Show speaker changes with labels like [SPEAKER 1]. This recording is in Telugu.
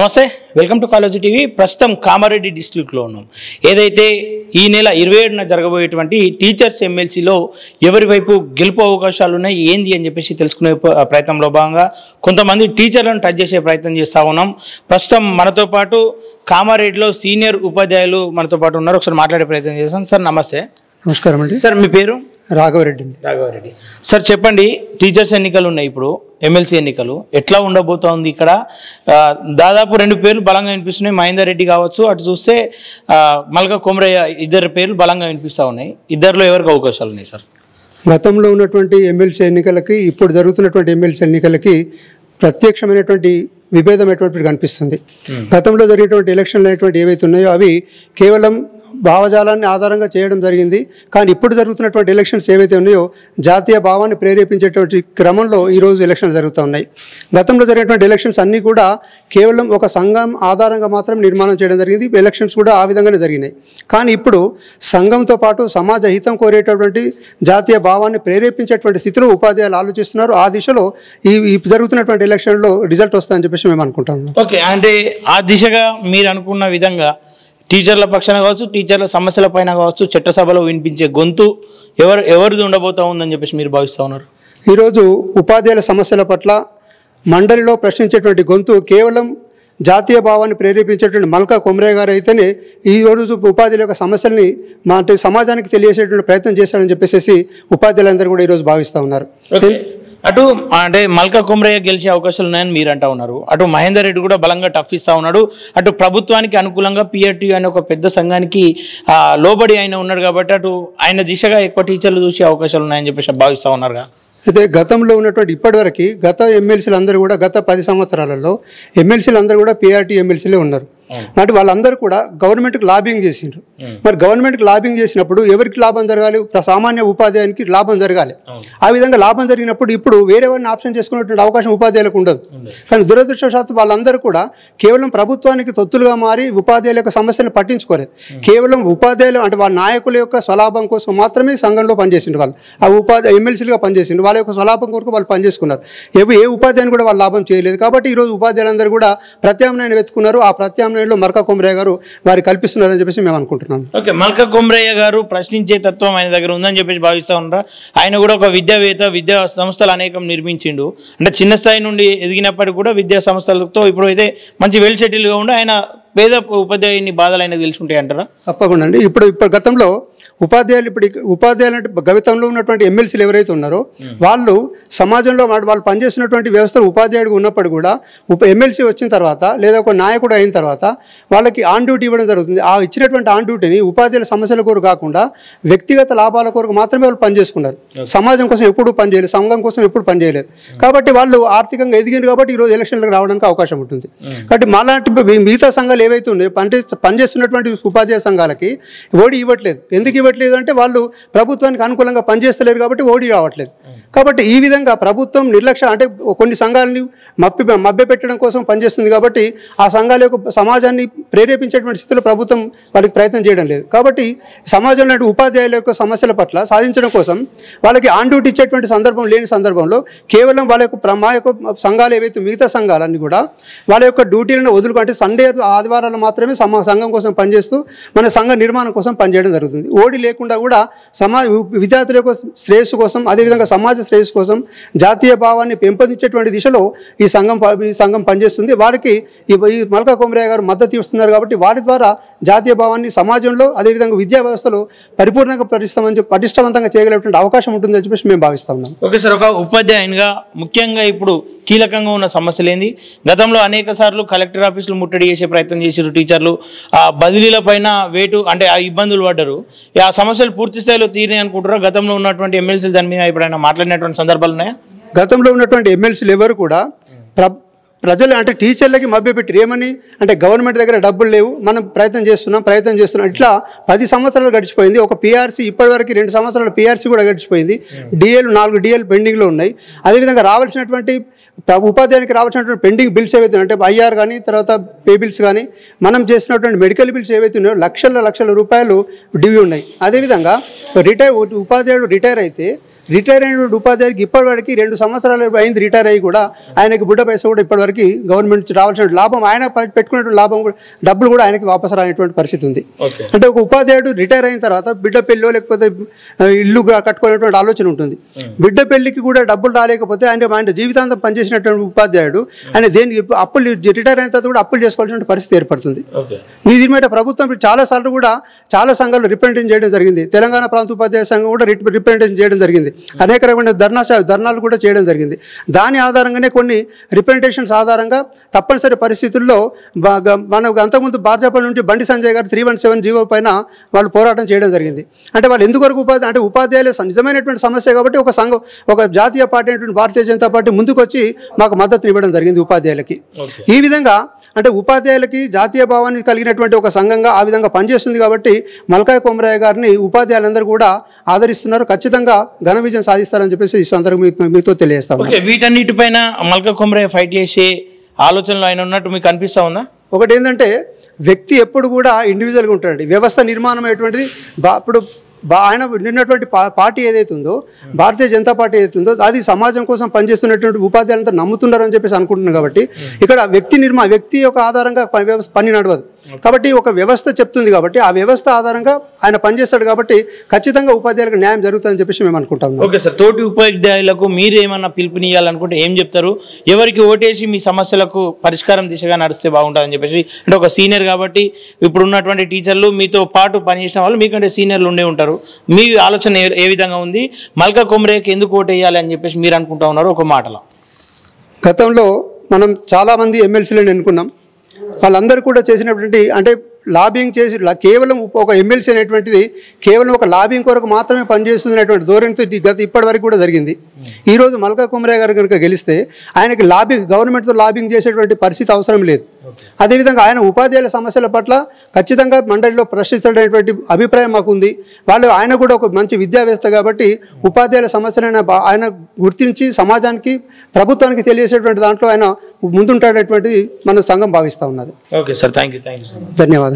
[SPEAKER 1] నమస్తే వెల్కమ్ టు కాలేజీ టీవీ. ప్రస్తుతం కామారెడ్డి డిస్ట్రిక్ట్లో ఉన్నాం. ఏదైతే ఈ నెల 27న జరగబోయేటువంటి టీచర్స్ ఎమ్మెల్సీలో ఎవరి వైపు గెలుపు అవకాశాలు ఉన్నాయి ఏంది అని చెప్పేసి తెలుసుకునే ప్రయత్నంలో భాగంగా కొంతమంది టీచర్లను టచ్ చేసే ప్రయత్నం చేస్తూ ఉన్నాం. ప్రస్తుతం మనతో పాటు కామారెడ్డిలో సీనియర్ ఉపాధ్యాయులు మనతో పాటు ఉన్నారు. ఒకసారి మాట్లాడే ప్రయత్నం చేస్తాం. సార్ నమస్తే.
[SPEAKER 2] నమస్కారం అండి.
[SPEAKER 1] సార్ మీ పేరు?
[SPEAKER 2] రాఘవరెడ్డి.
[SPEAKER 1] రాఘవరెడ్డి సార్ చెప్పండి, టీచర్స్ ఎన్నికలు ఉన్నాయి, ఇప్పుడు ఎమ్మెల్సీ ఎన్నికలు ఎట్లా ఉండబోతోంది? ఇక్కడ దాదాపు 2 పేర్లు బలంగా వినిపిస్తున్నాయి. మహేందర్ రెడ్డి కావచ్చు, అటు చూస్తే మల్కా కొమరయ్య, ఇద్దరు పేర్లు బలంగా వినిపిస్తూ ఉన్నాయి. ఇద్దరిలో ఎవరికి అవకాశాలు ఉన్నాయి సార్?
[SPEAKER 2] గతంలో ఉన్నటువంటి ఎమ్మెల్సీ ఎన్నికలకి ఇప్పుడు జరుగుతున్నటువంటి ఎమ్మెల్సీ ఎన్నికలకి ప్రత్యక్షమైనటువంటి విభేదమైనటువంటి కనిపిస్తుంది. గతంలో జరిగినటువంటి ఎలక్షన్లు అనేటువంటి ఏవైతే ఉన్నాయో అవి కేవలం భావజాలాన్ని ఆధారంగా చేయడం జరిగింది. కానీ ఇప్పుడు జరుగుతున్నటువంటి ఎలక్షన్స్ ఏవైతే ఉన్నాయో జాతీయ భావాన్ని ప్రేరేపించేటువంటి క్రమంలో ఈరోజు ఎలక్షన్లు జరుగుతూ ఉన్నాయి. గతంలో జరిగినటువంటి ఎలక్షన్స్ అన్నీ కూడా కేవలం ఒక సంఘం ఆధారంగా మాత్రం నిర్మాణం చేయడం జరిగింది. ఎలక్షన్స్ కూడా ఆ విధంగానే జరిగినాయి. కానీ ఇప్పుడు సంఘంతో పాటు సమాజ హితం కోరేటటువంటి జాతీయ భావాన్ని ప్రేరేపించేటువంటి స్థితిలో ఉపాధ్యాయులు ఆలోచిస్తున్నారు. ఆ దిశలో ఈ జరుగుతున్నటువంటి ఎలక్షన్లో రిజల్ట్ వస్తుందని చెప్పేసి మేము అనుకుంటున్నాం.
[SPEAKER 1] ఓకే, అంటే ఆ దిశగా మీరు అనుకున్న విధంగా టీచర్ల పక్షాన కావచ్చు, టీచర్ల సమస్యల పైన కావచ్చు, చట్టసభలో వినిపించే గొంతు ఎవరిది ఉండబోతా ఉందని చెప్పేసి మీరు భావిస్తూ ఉన్నారు?
[SPEAKER 2] ఈరోజు ఉపాధ్యాయుల సమస్యల పట్ల మండలిలో ప్రశ్నించేటువంటి గొంతు కేవలం జాతీయ భావాన్ని ప్రేరేపించేటువంటి మల్కా కొమరయ్య గారు అయితేనే ఈ రోజు ఉపాధ్యాయుల యొక్క సమస్యల్ని అంటే సమాజానికి తెలియజేసేటువంటి ప్రయత్నం చేశారని చెప్పేసి ఉపాధ్యాయులందరూ కూడా ఈరోజు భావిస్తూ ఉన్నారు.
[SPEAKER 1] అటు అంటే మల్కా కొమరయ్య గెలిచే అవకాశాలు ఉన్నాయని మీరు అంటా ఉన్నారు. అటు మహేందర్ రెడ్డి కూడా బలంగా టఫ్ ఇస్తూ ఉన్నాడు. అటు ప్రభుత్వానికి అనుకూలంగా పిఆర్టీ అనే ఒక పెద్ద సంఘానికి లోబడి ఆయన ఉన్నాడు కాబట్టి అటు ఆయన దిశగా ఎక్కువ టీచర్లు చూసే అవకాశాలు ఉన్నాయని చెప్పేసి భావిస్తూ ఉన్నారుగా.
[SPEAKER 2] అయితే గతంలో ఉన్నటువంటి ఇప్పటివరకు గత ఎమ్మెల్సీలు అందరూ కూడా గత 10 సంవత్సరాలలో ఎమ్మెల్సీలు అందరూ కూడా పిఆర్టీ ఎమ్మెల్సీలే ఉన్నారు. అంటే వాళ్ళందరూ కూడా గవర్నమెంట్కి లాబింగ్ చేసిండ్రు. మరి గవర్నమెంట్కి లాబింగ్ చేసినప్పుడు ఎవరికి లాభం జరగాలి? సామాన్య ఉపాధ్యాయునికి లాభం జరగాలి. ఆ విధంగా లాభం జరిగినప్పుడు ఇప్పుడు వేరే వారిని ఆప్షన్ చేసుకునేటువంటి అవకాశం ఉపాధ్యాయులకు ఉండదు. కానీ దురదృష్టవశాత్తు వాళ్ళందరూ కూడా కేవలం ప్రభుత్వానికి తొత్తులుగా మారి ఉపాధ్యాయుల యొక్క సమస్యలను పట్టించుకోలేదు. కేవలం ఉపాధ్యాయులు అంటే వాళ్ళ నాయకుల యొక్క స్వలాభం కోసం మాత్రమే సంఘంలో పనిచేసిండు. వాళ్ళు ఆ ఎమ్మెల్సీలుగా పనిచేసిండు. వాళ్ళ యొక్క స్వలాభం కొరకు వాళ్ళు పనిచేసుకున్నారు. ఏ ఉపాధ్యాయుని కూడా వాళ్ళు లాభం చేయలేదు. కాబట్టి ఈరోజు ఉపాధ్యాయులందరూ కూడా ప్రత్యామ్నాయాన్ని వెతుకున్నారు. ఆ ప్రత్యామ్నాయంలో మల్కా కొమరయ్య గారు వారి కల్పిస్తున్నారని చెప్పేసి మేము అనుకుంటున్నాం.
[SPEAKER 1] ఓకే, మల్కా కొమరయ్య గారు ప్రశ్నించే తత్వం ఆయన దగ్గర ఉందని చెప్పేసి భావిస్తూ ఉన్నారా? ఆయన కూడా ఒక విద్యావేత్త, విద్యా సంస్థలు అనేకం నిర్మించిండు. అంటే చిన్న స్థాయి నుండి ఎదిగినప్పటికీ కూడా విద్యా సంస్థలతో ఇప్పుడు అయితే మంచి వెల్ సెటిల్గా ఉండి ఆయన పేద ఉపాధ్యాయుని బాధలు అయినా తెలుసుంటాయి అంటారా?
[SPEAKER 2] తప్పకుండా అండి. ఇప్పుడు గతంలో ఉపాధ్యాయులు అంటే గతంలో ఉన్నటువంటి ఎమ్మెల్సీలు ఎవరైతే ఉన్నారో వాళ్ళు సమాజంలో వాళ్ళు పనిచేస్తున్నటువంటి వ్యవస్థలో ఉపాధ్యాయుడిగా ఉన్నప్పుడు కూడా ఎమ్మెల్సీ వచ్చిన తర్వాత లేదా ఒక నాయకుడు అయిన తర్వాత వాళ్ళకి ఆన్ డ్యూటీ ఇవ్వడం జరుగుతుంది. ఆ ఇచ్చినటువంటి ఆన్ డ్యూటీని ఉపాధ్యాయుల సమస్యల కొరకు కాకుండా వ్యక్తిగత లాభాల కొరకు మాత్రమే వాళ్ళు పనిచేసుకున్నారు. సమాజం కోసం ఎప్పుడు పనిచేయలేదు, సంఘం కోసం ఎప్పుడు పనిచేయలేదు. కాబట్టి వాళ్ళు ఆర్థికంగా ఎదిగారు కాబట్టి ఈరోజు ఎలక్షన్లకు రావడానికి అవకాశం ఉంటుంది. కాబట్టి మాలాంటి మిగతా సంఘాలు ఏవైతే ఉన్నాయో పనిచేస్తున్నటువంటి ఉపాధ్యాయ సంఘాలకి ఓడి ఇవ్వట్లేదు. ఎందుకు ఇవ్వట్లేదు అంటే వాళ్ళు ప్రభుత్వానికి అనుకూలంగా పనిచేస్తలేరు కాబట్టి ఓడి రావట్లేదు. కాబట్టి ఈ విధంగా ప్రభుత్వం నిర్లక్ష్యం అంటే కొన్ని సంఘాలని మభ్యపెట్టడం కోసం పనిచేస్తుంది. కాబట్టి ఆ సంఘాల యొక్క సమాజాన్ని ప్రేరేపించేటువంటి స్థితిలో ప్రభుత్వం వాళ్ళకి ప్రయత్నం చేయడం లేదు. కాబట్టి సమాజంలో ఉపాధ్యాయుల యొక్క సమస్యల పట్ల సాధించడం కోసం వాళ్ళకి ఆన్ డ్యూటీ ఇచ్చేటువంటి సందర్భం లేని సందర్భంలో కేవలం వాళ్ళ యొక్క మా యొక్క సంఘాలు ఏవైతే మిగతా సంఘాలన్నీ కూడా వాళ్ళ యొక్క డ్యూటీలను వదులుకుంటే సండే ఆదివారాలు మాత్రమే సంఘం కోసం పనిచేస్తూ మన సంఘ నిర్మాణం కోసం పనిచేయడం జరుగుతుంది. ఓడి లేకుండా కూడా విద్యార్థుల యొక్క శ్రేయస్సు కోసం అదేవిధంగా సమాజ శ్రేయస్సు కోసం జాతీయ భావాన్ని పెంపొందించేటువంటి దిశలో ఈ సంఘం పనిచేస్తుంది. వారికి ఈ మల్కా కొమరయ్య గారు మద్దతు ఇస్తున్నారు. కాబట్టి వారి ద్వారా జాతీయ భావాన్ని సమాజంలో అదేవిధంగా విద్యా వ్యవస్థలో పరిపూర్ణంగా పటిష్టవంతంగా చేయగలిగినటువంటి అవకాశం ఉంటుందని చెప్పేసి మేము భావిస్తా ఉన్నాం.
[SPEAKER 1] ఓకే సార్, ఒక ఉపాధ్యాయునిగా ముఖ్యంగా ఇప్పుడు కీలకంగా ఉన్న సమస్యలు ఏంది? గతంలో అనేక సార్లు కలెక్టర్ ఆఫీసులు ముట్టడి చేసే ప్రయత్నం చేశారు టీచర్లు. ఆ బదిలీల పైన అంటే ఆ ఇబ్బందులు పడ్డారు. ఆ సమస్యలు పూర్తి స్థాయిలో తీరినాయి అనుకుంటారా? గతంలో ఉన్నటువంటి ఎమ్మెల్సీలు దాని మీద ఎప్పుడైనా మాట్లాడినటువంటి సందర్భాలు ఉన్నాయా?
[SPEAKER 2] గతంలో ఉన్నటువంటి ఎమ్మెల్సీలు ఎవరు కూడా ప్రజలు అంటే టీచర్లకి మభ్యపెట్టి ఏమని అంటే గవర్నమెంట్ దగ్గర డబ్బులు లేవు, మనం ప్రయత్నం చేస్తున్నాం ఇట్లా 10 సంవత్సరాలు గడిచిపోయింది. ఒక పిఆర్సీ ఇప్పటివరకు 2 సంవత్సరాల పిఆర్సీ కూడా గడిచిపోయింది. 4 డిఎల్ పెండింగ్లో ఉన్నాయి. అదేవిధంగా రావాల్సినటువంటి ఉపాధ్యాయునికి రావాల్సినటువంటి పెండింగ్ బిల్స్ ఏవైతే అంటే ఐఆర్ కానీ తర్వాత పే బిల్స్ కానీ మనం చేసినటువంటి మెడికల్ బిల్స్ ఏవైతే ఉన్నాయో లక్షల రూపాయలు డ్యూ ఉన్నాయి. అదేవిధంగా ఉపాధ్యాయుడు రిటైర్ అయితే రిటైర్ అయిన ఉపాధ్యాయుడికి ఇప్పటివరకు 2 సంవత్సరాలు అయింది రిటైర్ అయ్యి కూడా ఆయనకి బుడ్డ పైసా కూడా ఇప్పటివరకు గవర్నమెంట్ నుంచి రావాల్సిన లాభం ఆయన పెట్టుకున్నటువంటి లాభం కూడా డబ్బులు కూడా ఆయనకి వాపసు రానటువంటి పరిస్థితి ఉంది. అంటే ఒక ఉపాధ్యాయుడు రిటైర్ అయిన తర్వాత బిడ్డ పెళ్ళో లేకపోతే ఇల్లు కట్టుకునేటువంటి ఆలోచన ఉంటుంది. బిడ్డ పెళ్లికి కూడా డబ్బులు రాలేకపోతే ఆయన జీవితాంతం పనిచేసినటువంటి ఉపాధ్యాయుడు ఆయన దేనికి అప్పులు రిటైర్ అయిన తర్వాత కూడా అప్పులు చేసుకోవాల్సిన పరిస్థితి ఏర్పడుతుంది. దీని మీద ప్రభుత్వం చాలాసార్లు కూడా చాలా సంఘాలు రిప్రజెంటేషన్ చేయడం జరిగింది. తెలంగాణ ప్రాంత ఉపాధ్యాయ సంఘం కూడా రిప్రజెంటేషన్ చేయడం జరిగింది. అనేక రకమైన ధర్నాలు కూడా చేయడం జరిగింది. దాని ఆధారంగానే కొన్ని రిప్రజెంటేషన్స్ ఆధారంగా తప్పనిసరి పరిస్థితుల్లో మనకు అంతకుముందు భాజపా నుండి బండి సంజయ్ గారు 317 జీవో పైన వాళ్ళు పోరాటం చేయడం జరిగింది. అంటే వాళ్ళు ఎందువరకు ఉపాధ్యాయులు నిజమైనటువంటి సమస్య కాబట్టి ఒక సంఘం ఒక జాతీయ పార్టీ అయినటువంటి భారతీయ జనతా పార్టీ ముందుకొచ్చి మాకు మద్దతు ఇవ్వడం జరిగింది ఉపాధ్యాయులకి. ఈ విధంగా అంటే ఉపాధ్యాయులకి జాతీయ భావాన్ని కలిగినటువంటి ఒక సంఘంగా ఆ విధంగా పనిచేస్తుంది కాబట్టి మల్కాయ్ కొమరయ్య గారిని ఉపాధ్యాయులందరూ కూడా ఆదరిస్తున్నారు. ఖచ్చితంగా ఘన విజయం సాధిస్తారని చెప్పేసి ఈ సందర్భంగా మీతో తెలియజేస్తాము.
[SPEAKER 1] వీటన్నిటిపైన మల్కాయ్ కొమరయ్య ఫైట్ చేసే ఆలోచనలో ఆయన ఉన్నట్టు మీకు అనిపిస్తా ఉందా?
[SPEAKER 2] ఒకటి ఏంటంటే వ్యక్తి ఎప్పుడు కూడా ఇండివిజువల్గా ఉంటాడండి. వ్యవస్థ నిర్మాణం అయ్యేటువంటిది ఇప్పుడు ఆయన నిన్నటువంటి పార్టీ ఏదైతే ఉందో భారతీయ జనతా పార్టీ ఏదైతే ఉందో అది సమాజం కోసం పనిచేస్తున్నటువంటి ఉపాధ్యాయులంతా నమ్ముతున్నారని చెప్పేసి అనుకుంటున్నారు. కాబట్టి ఇక్కడ వ్యక్తి యొక్క ఆధారంగా పని నడవదు. కాబట్టి ఒక వ్యవస్థ చెప్తుంది కాబట్టి ఆ వ్యవస్థ ఆధారంగా ఆయన పనిచేస్తాడు కాబట్టి ఖచ్చితంగా ఉపాధ్యాయులకు న్యాయం జరుగుతుందని చెప్పేసి మేము అనుకుంటాం.
[SPEAKER 1] ఓకే సార్, తోటి ఉపాధ్యాయులకు మీరు ఏమన్నా పిలుపునియాలనుకుంటే ఏం చెప్తారు? ఎవరికి ఓటేసి మీ సమస్యలకు పరిష్కారం దిశగా నడిస్తే బాగుంటుందని చెప్పేసి, అంటే ఒక సీనియర్ కాబట్టి ఇప్పుడు ఉన్నటువంటి టీచర్లు మీతో పాటు పనిచేసిన వాళ్ళు మీకంటే సీనియర్లు ఉండే ఉంటారు. మీ ఆలోచన ఏ విధంగా ఉంది? మల్కాయ్ కొమరయ్యకి ఎందుకు ఓటేయాలి అని చెప్పేసి మీరు అనుకుంటా ఉన్నారు ఒక మాటలో?
[SPEAKER 2] గతంలో మనం చాలామంది ఎమ్మెల్సీలను ఎన్నుకున్నాం. వాళ్ళందరూ కూడా చేసినటువంటి అంటే లాబింగ్ చేసి కేవలం ఒక ఎమ్మెల్సీ అనేటువంటిది కేవలం ఒక లాబింగ్ కొరకు మాత్రమే పనిచేస్తున్నటువంటి ధోరణితో ఇప్పటి వరకు కూడా జరిగింది. ఈరోజు మల్కాయ్ కొమరయ్య గారు కనుక గెలిస్తే ఆయనకి గవర్నమెంట్తో లాబింగ్ చేసేటువంటి పరిస్థితి అవసరం లేదు. అదేవిధంగా ఆయన ఉపాధ్యాయుల సమస్యల పట్ల ఖచ్చితంగా మండలిలో ప్రశ్నించడానికి అభిప్రాయం మాకుంది. ఆయన కూడా ఒక మంచి విద్యావేత్త కాబట్టి ఉపాధ్యాయుల సమస్యలను ఆయన గుర్తించి సమాజానికి ప్రభుత్వానికి తెలియజేసేటువంటి దాంట్లో ఆయన ముందుంటాడేటువంటి మన సంఘం భావిస్తూ ఉన్నది.
[SPEAKER 1] Okay sir, thank you.
[SPEAKER 2] ధన్యవాదాలు.